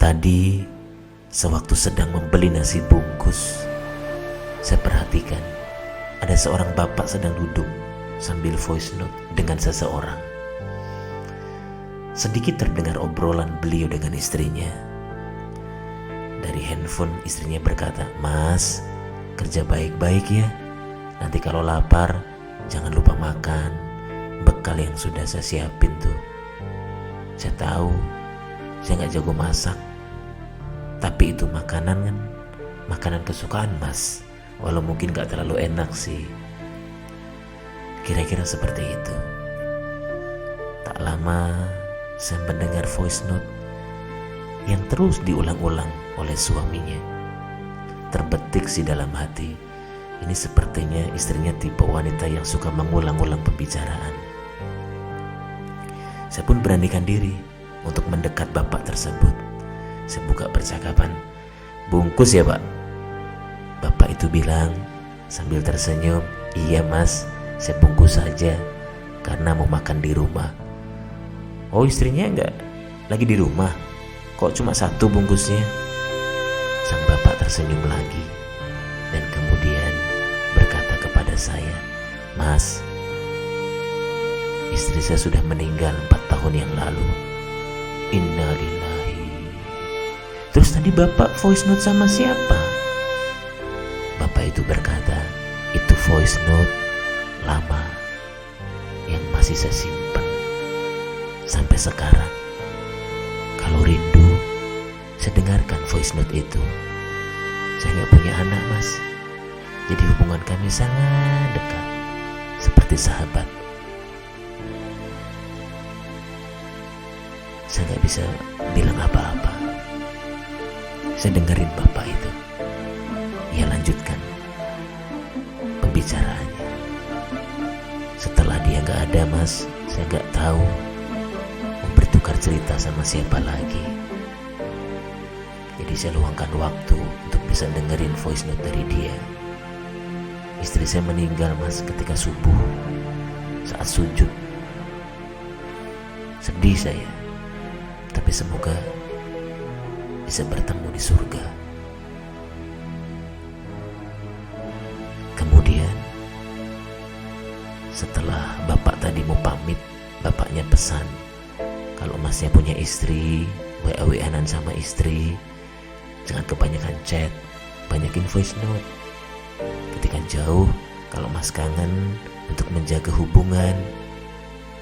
Tadi, sewaktu sedang membeli nasi bungkus, saya perhatikan ada seorang bapak sedang duduk sambil voice note dengan seseorang. Sedikit terdengar obrolan beliau dengan istrinya. Dari handphone istrinya berkata, "Mas, kerja baik-baik ya. Nanti kalau lapar, jangan lupa makan bekal yang sudah saya siapin tuh. Saya tahu, saya gak jago masak. Tapi itu makanan kan, makanan kesukaan Mas. Walau mungkin gak terlalu enak sih." Kira-kira seperti itu. Tak lama saya mendengar voice note yang terus diulang-ulang oleh suaminya. Terbetik sih dalam hati, ini sepertinya istrinya tipe wanita yang suka mengulang-ulang pembicaraan. Saya pun beranikan diri untuk mendekat bapak tersebut. Saya buka percakapan, "Bungkus ya Pak?" Bapak itu bilang sambil tersenyum, "Iya Mas, saya bungkus saja karena mau makan di rumah." "Oh, istrinya enggak lagi di rumah? Kok cuma satu bungkusnya?" Sang bapak tersenyum lagi dan kemudian berkata kepada saya, "Mas, istri saya sudah meninggal 4 tahun yang lalu. Innalillahi." "Terus tadi bapak voice note sama siapa?" Bapak itu berkata, "Itu voice note lama yang masih saya simpan sampai sekarang. Kalau rindu, saya dengarkan voice note itu. Saya gak punya anak Mas, jadi hubungan kami sangat dekat, seperti sahabat. Saya gak bisa bilang apa-apa." Saya dengerin bapak itu. Ia lanjutkan pembicaraannya. "Setelah dia gak ada Mas, saya gak tahu mau bertukar cerita sama siapa lagi. Jadi saya luangkan waktu untuk bisa dengerin voice note dari dia. Istri saya meninggal Mas ketika subuh, saat sujud. Sedih saya, tapi semoga bisa bertemu di surga." Kemudian setelah bapak tadi mau pamit, bapaknya pesan, kalau Masnya punya istri, WA-WA-an sama istri, jangan kebanyakan chat, banyakin voice note. Ketika jauh, kalau Mas kangen, untuk menjaga hubungan,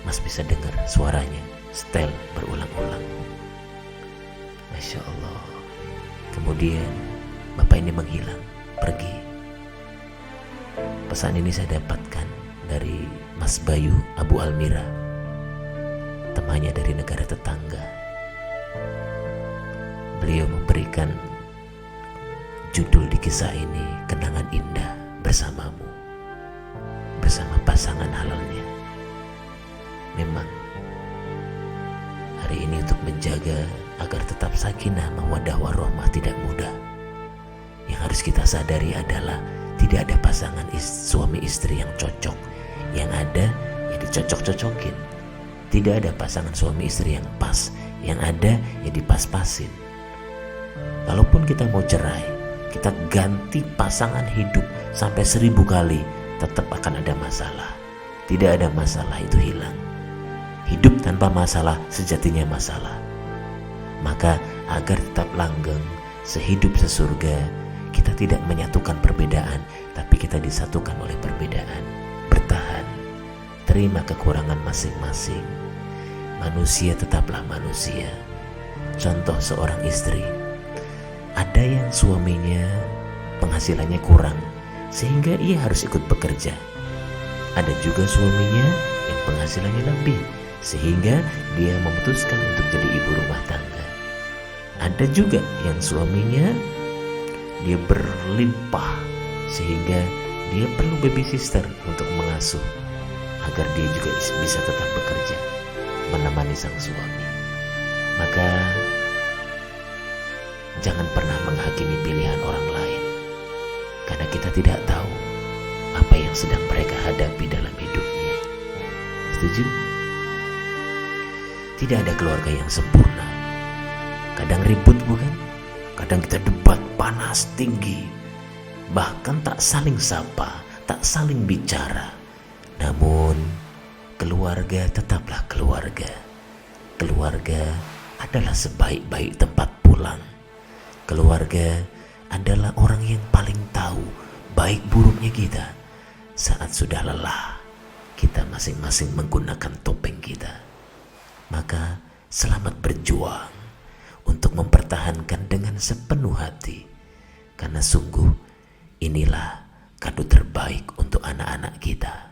Mas bisa dengar suaranya setel berulang-ulang. Masya Allah. Kemudian bapak ini menghilang, pergi. Pesan ini saya dapatkan dari Mas Bayu Abu Almira, temannya dari negara tetangga. Beliau memberikan judul di kisah ini, "Kenangan Indah Bersamamu", bersama pasangan halalnya. Memang hari ini untuk menjaga agar tetap sakinah mawaddah warahmah tidak mudah. Yang harus kita sadari adalah tidak ada pasangan suami istri yang cocok. Yang ada ya dicocok-cocokin. Tidak ada pasangan suami istri yang pas. Yang ada ya dipas-pasin. Kalaupun kita mau cerai, kita ganti pasangan hidup sampai 1000 kali, tetap akan ada masalah. Tidak ada masalah itu hilang. Hidup tanpa masalah sejatinya masalah. Maka agar tetap langgeng, sehidup sesurga, kita tidak menyatukan perbedaan, tapi kita disatukan oleh perbedaan. Bertahan, terima kekurangan masing-masing. Manusia tetaplah manusia. Contoh seorang istri, ada yang suaminya penghasilannya kurang sehingga ia harus ikut bekerja. Ada juga suaminya yang penghasilannya lebih sehingga dia memutuskan untuk jadi ibu rumah tangga. Ada juga yang suaminya dia berlimpah sehingga dia perlu babysitter untuk mengasuh agar dia juga bisa tetap bekerja menemani sang suami. Maka jangan pernah menghakimi pilihan orang lain, karena kita tidak tahu apa yang sedang mereka hadapi dalam hidupnya. Setuju? Tidak ada keluarga yang sempurna. Kadang ribut bukan? Kadang kita debat panas tinggi, bahkan tak saling sapa, tak saling bicara. Namun keluarga tetaplah keluarga. Keluarga adalah sebaik-baik tempat pulang. Keluarga adalah orang yang paling tahu baik buruknya kita. Saat sudah lelah, kita masing-masing menggunakan topeng kita. Maka selamat berjuang untuk mempertahankan dengan sepenuh hati. Karena sungguh inilah kado terbaik untuk anak-anak kita.